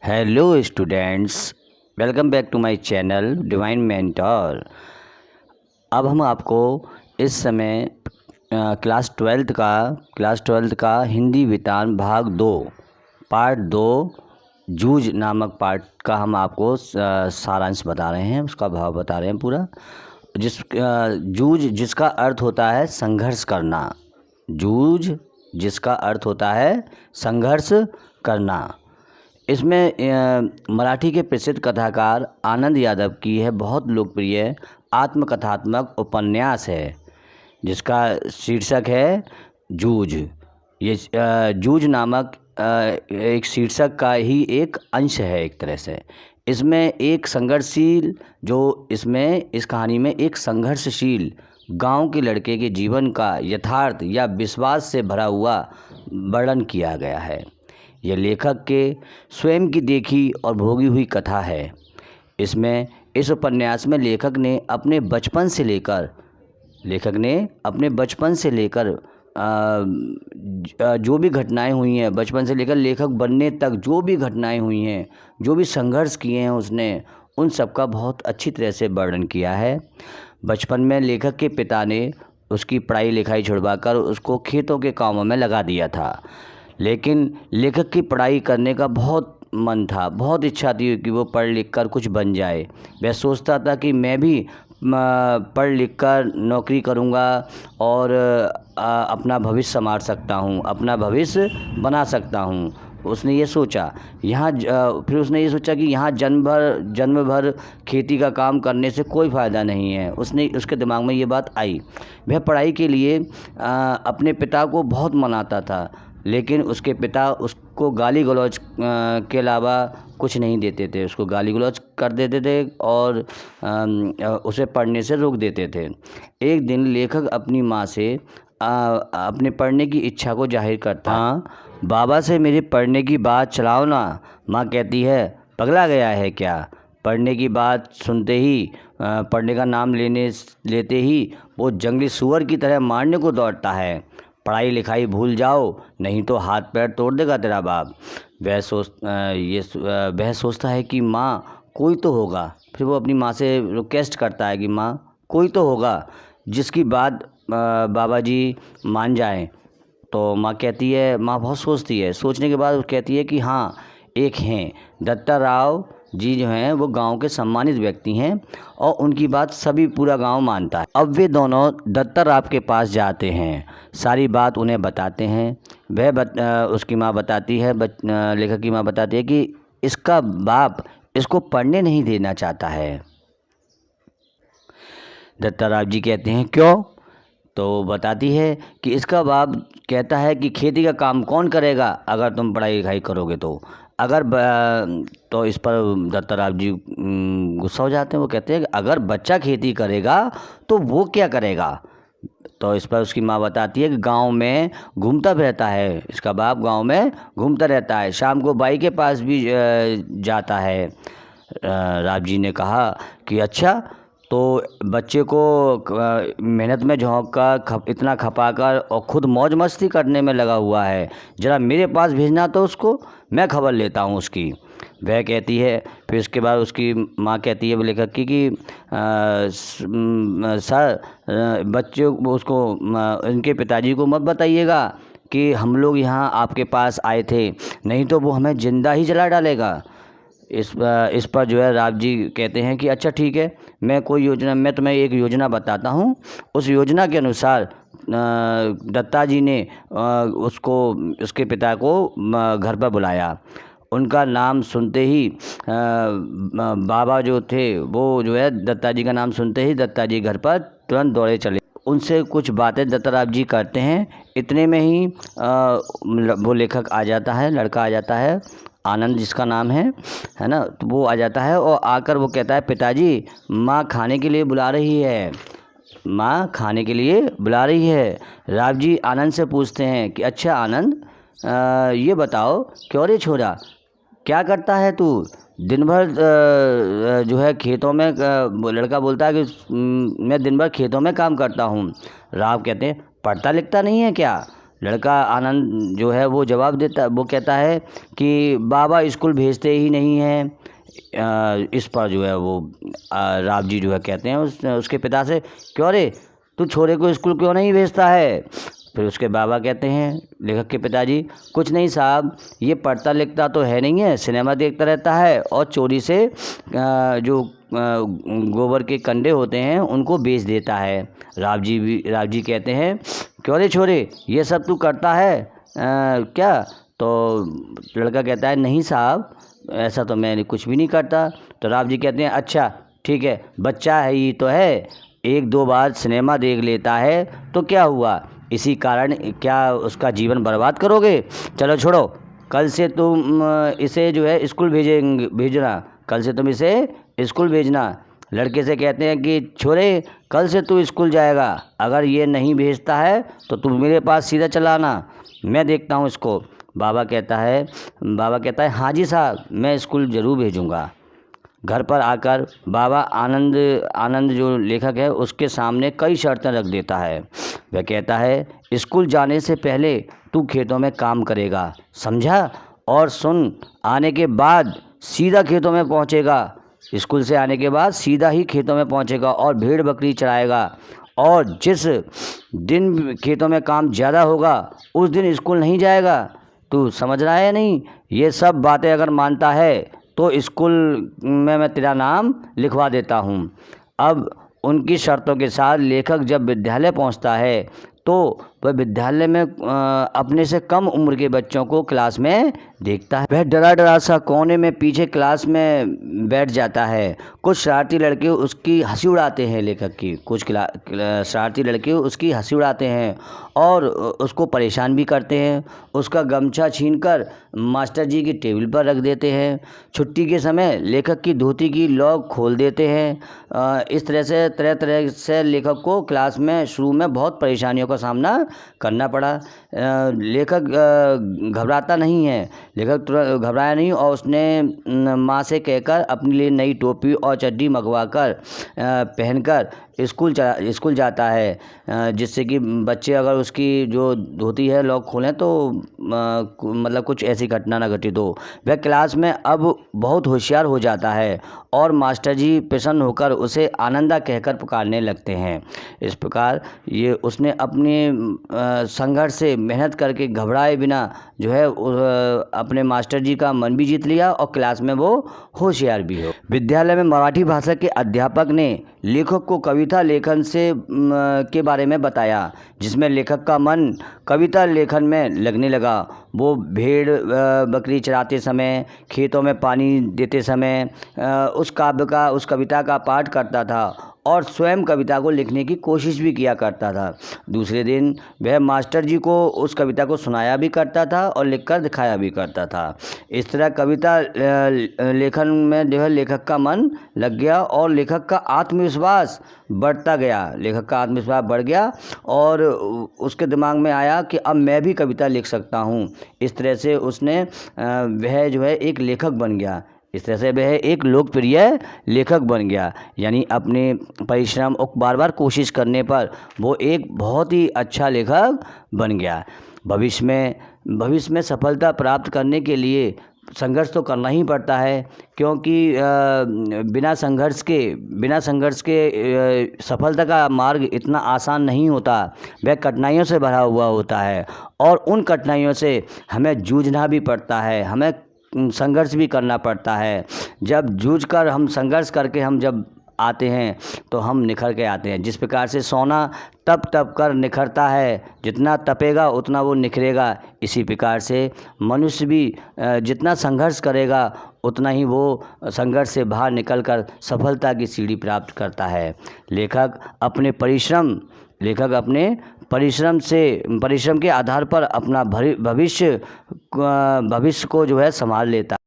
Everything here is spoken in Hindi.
Hello students, welcome back to my channel divine mentor. अब हम आपको इस समय क्लास ट्वेल्थ का हिंदी वितान भाग 2 पार्ट 2 जूझ नामक पार्ट का हम आपको सारांश बता रहे हैं, उसका भाव बता रहे हैं पूरा। जूझ जिसका अर्थ होता है संघर्ष करना। जूझ जिसका अर्थ होता है संघर्ष करना। इसमें मराठी के प्रसिद्ध कथाकार आनंद यादव की है बहुत लोकप्रिय आत्मकथात्मक उपन्यास है, जिसका शीर्षक है जूझ। ये जूझ नामक एक शीर्षक का ही एक अंश है एक तरह से। इसमें एक संघर्षशील इस कहानी में एक संघर्षशील गांव के लड़के के जीवन का यथार्थ या विश्वास से भरा हुआ वर्णन किया गया है। यह लेखक के स्वयं की देखी और भोगी हुई कथा है। इस उपन्यास में लेखक ने अपने बचपन से लेकर जो भी घटनाएं हुई हैं, बचपन से लेकर लेखक बनने तक जो भी घटनाएं हुई हैं, जो भी संघर्ष किए हैं उसने, उन सब का बहुत अच्छी तरह से वर्णन किया है। बचपन में लेखक के पिता ने उसकी पढ़ाई लिखाई छुड़वाकर उसको खेतों के कामों में लगा दिया था, लेकिन लेखक की पढ़ाई करने का बहुत मन था, बहुत इच्छा थी कि वो पढ़ लिख कर कुछ बन जाए। वह सोचता था कि मैं भी पढ़ लिख कर नौकरी करूँगा और अपना भविष्य संवार सकता हूँ, अपना भविष्य बना सकता हूँ। उसने ये सोचा। फिर उसने ये सोचा कि यहाँ जन्म भर खेती का काम करने से कोई फ़ायदा नहीं है। उसके दिमाग में ये बात आई। वह पढ़ाई के लिए अपने पिता को बहुत मनाता था, लेकिन उसके पिता उसको गाली गलौज के अलावा कुछ नहीं देते थे। उसको गाली गलौज कर देते थे और उसे पढ़ने से रोक देते थे। एक दिन लेखक अपनी माँ से अपने पढ़ने की इच्छा को जाहिर करता। हाँ, बाबा से मेरे पढ़ने की बात चलाओ ना। माँ कहती है, पगला गया है क्या? पढ़ने की बात सुनते ही पढ़ने का नाम लेते ही वो जंगली सुअर की तरह मारने को दौड़ता है। पढ़ाई लिखाई भूल जाओ, नहीं तो हाथ पैर तोड़ देगा तेरा बाप। वह सोचता है कि माँ कोई तो होगा। फिर वो अपनी माँ से रिक्वेस्ट करता है कि माँ कोई तो होगा जिसकी बात बाबा जी मान जाएं। तो माँ बहुत सोचती है। सोचने के बाद वो कहती है कि हाँ, एक हैं दत्ता राव जी, जो हैं वो गांव के सम्मानित व्यक्ति हैं और उनकी बात पूरा गांव मानता है। अब वे दोनों दत्ता राव के पास जाते हैं, सारी बात उन्हें बताते हैं। उसकी माँ बताती है, लेखक की माँ बताती है कि इसका बाप इसको पढ़ने नहीं देना चाहता है। दत्ता राव जी कहते हैं क्यों? तो बताती है कि इसका बाप कहता है कि खेती का काम कौन करेगा अगर तुम पढ़ाई लिखाई करोगे तो। तो इस पर दत्ता राव जी गुस्सा हो जाते हैं। वो कहते हैं कि अगर बच्चा खेती करेगा तो वो क्या करेगा? तो इस पर उसकी माँ बताती है कि गांव में घूमता रहता है, इसका बाप गांव में घूमता रहता है, शाम को बाई के पास भी जाता है। राव जी ने कहा कि अच्छा, तो बच्चे को मेहनत में झोंक कर इतना खपाकर और ख़ुद मौज मस्ती करने में लगा हुआ है, ज़रा मेरे पास भेजना तो उसको, मैं खबर लेता हूँ उसकी। वह कहती है। फिर इसके बाद उसकी माँ कहती है लेखक की कि सर, बच्चे उसको इनके पिताजी को मत बताइएगा कि हम लोग यहाँ आपके पास आए थे, नहीं तो वो हमें ज़िंदा ही जला डालेगा। इस पर जो है राव जी कहते हैं कि अच्छा ठीक है, मैं तुम्हें एक योजना बताता हूँ। उस योजना के अनुसार दत्ता जी ने उसके पिता को घर पर बुलाया। उनका नाम सुनते ही बाबा जो थे वो जो है दत्ता जी का नाम सुनते ही दत्ता जी घर पर तुरंत दौड़े चले। उनसे कुछ बातें दत्ता राव जी करते हैं। इतने में ही वो लेखक आ जाता है, लड़का आ जाता है, आनंद जिसका नाम है ना। तो वो आ जाता है और आकर वो कहता है, पिताजी माँ खाने के लिए बुला रही है, माँ खाने के लिए बुला रही है। राव जी आनंद से पूछते हैं कि अच्छा आनंद, ये बताओ क्यों रे छोरा, क्या करता है तू दिन भर? जो है खेतों में लड़का बोलता है कि मैं दिन भर खेतों में काम करता हूँ। राव कहते हैं, पढ़ता लिखता नहीं है क्या? लड़का आनंद जो है वो जवाब देता, वो कहता है कि बाबा स्कूल भेजते ही नहीं हैं। इस पर जो है वो राव जी जो है कहते हैं उसके पिता से, क्यों रे तू छोरे को स्कूल क्यों नहीं भेजता है? फिर उसके बाबा कहते हैं लेखक के पिताजी, कुछ नहीं साहब, ये पढ़ता लिखता तो है नहीं है, सिनेमा देखता रहता है और चोरी से जो गोबर के कंडे होते हैं उनको बेच देता है। राव जी कहते हैं, क्यों रे छोरे ये सब तू करता है क्या? तो लड़का कहता है, नहीं साहब, ऐसा तो मैं कुछ भी नहीं करता। तो राव जी कहते हैं, अच्छा ठीक है, बच्चा है ही तो है, एक दो बार सिनेमा देख लेता है तो क्या हुआ, इसी कारण क्या उसका जीवन बर्बाद करोगे? चलो छोड़ो, कल से तुम इसे जो है स्कूल भेजना, कल से तुम इसे स्कूल भेजना। लड़के से कहते हैं कि छोरे कल से तू स्कूल जाएगा, अगर ये नहीं भेजता है तो तू मेरे पास सीधा चला आना, मैं देखता हूँ इसको। बाबा कहता है हाँ जी साहब, मैं स्कूल ज़रूर भेजूँगा। घर पर आकर बाबा आनंद जो लेखक है उसके सामने कई शर्तें रख देता है। वह कहता है, स्कूल जाने से पहले तू खेतों में काम करेगा, समझा? और सुन, आने के बाद सीधा खेतों में पहुंचेगा, स्कूल से आने के बाद सीधा ही खेतों में पहुंचेगा और भेड़ बकरी चराएगा, और जिस दिन खेतों में काम ज़्यादा होगा उस दिन स्कूल नहीं जाएगा। तू समझ रहा है नहीं? ये सब बातें अगर मानता है तो स्कूल में मैं तेरा नाम लिखवा देता हूँ। अब उनकी शर्तों के साथ लेखक जब विद्यालय पहुँचता है तो वह विद्यालय में अपने से कम उम्र के बच्चों को क्लास में देखता है। वह डरा सा कोने में पीछे क्लास में बैठ जाता है। कुछ शरारती लड़के उसकी हंसी उड़ाते हैं, लेखक की कुछ शरारती लड़के उसकी हंसी उड़ाते हैं और उसको परेशान भी करते हैं। उसका गमछा छीनकर मास्टर जी की टेबल पर रख देते हैं। छुट्टी के समय लेखक की धोती की लॉक खोल देते हैं। इस तरह से लेखक को क्लास में शुरू में बहुत परेशानियों का सामना करना पड़ा। लेखक घबराता नहीं है, लेखक तुरंत घबराया नहीं और उसने माँ से कहकर अपने लिए नई टोपी और चड्डी मंगवा कर पहनकर स्कूल जाता है, जिससे कि बच्चे अगर उसकी जो धोती है लॉक खोलें तो मतलब कुछ ऐसी घटना ना घटित हो। वह क्लास में अब बहुत होशियार हो जाता है और मास्टर जी प्रसन्न होकर उसे आनंदा कहकर पुकारने लगते हैं। इस प्रकार ये उसने अपने संघर्ष से मेहनत करके घबराए बिना जो है अपने मास्टर जी का मन भी जीत लिया और क्लास में वो होशियार भी हो। विद्यालय में मराठी भाषा के अध्यापक ने लेखक को कविता लेखन के बारे में बताया, जिसमें लेखक का मन कविता लेखन में लगने लगा। वो भेड़ बकरी चराते समय, खेतों में पानी देते समय उस कविता का पाठ करता था और स्वयं कविता को लिखने की कोशिश भी किया करता था। दूसरे दिन वह मास्टर जी को उस कविता को सुनाया भी करता था और लिखकर दिखाया भी करता था। इस तरह कविता लेखन में जो है लेखक का मन लग गया और लेखक का आत्मविश्वास बढ़ता गया। लेखक का आत्मविश्वास बढ़ गया और उसके दिमाग में आया कि अब मैं भी कविता लिख सकता हूँ। इस तरह से वह जो है एक लेखक बन गया। इस तरह से वह एक लोकप्रिय लेखक बन गया, यानी अपने परिश्रम और बार बार कोशिश करने पर वो एक बहुत ही अच्छा लेखक बन गया। भविष्य में सफलता प्राप्त करने के लिए संघर्ष तो करना ही पड़ता है, क्योंकि बिना संघर्ष के सफलता का मार्ग इतना आसान नहीं होता। वह कठिनाइयों से भरा हुआ होता है और उन कठिनाइयों से हमें जूझना भी पड़ता है, हमें संघर्ष भी करना पड़ता है। जब जूझकर हम संघर्ष करके हम जब आते हैं तो हम निखर के आते हैं। जिस प्रकार से सोना तप कर निखरता है, जितना तपेगा उतना वो निखरेगा, इसी प्रकार से मनुष्य भी जितना संघर्ष करेगा उतना ही वो संघर्ष से बाहर निकलकर सफलता की सीढ़ी प्राप्त करता है। लेखक अपने परिश्रम के आधार पर अपना भविष्य को जो है संभाल लेता है।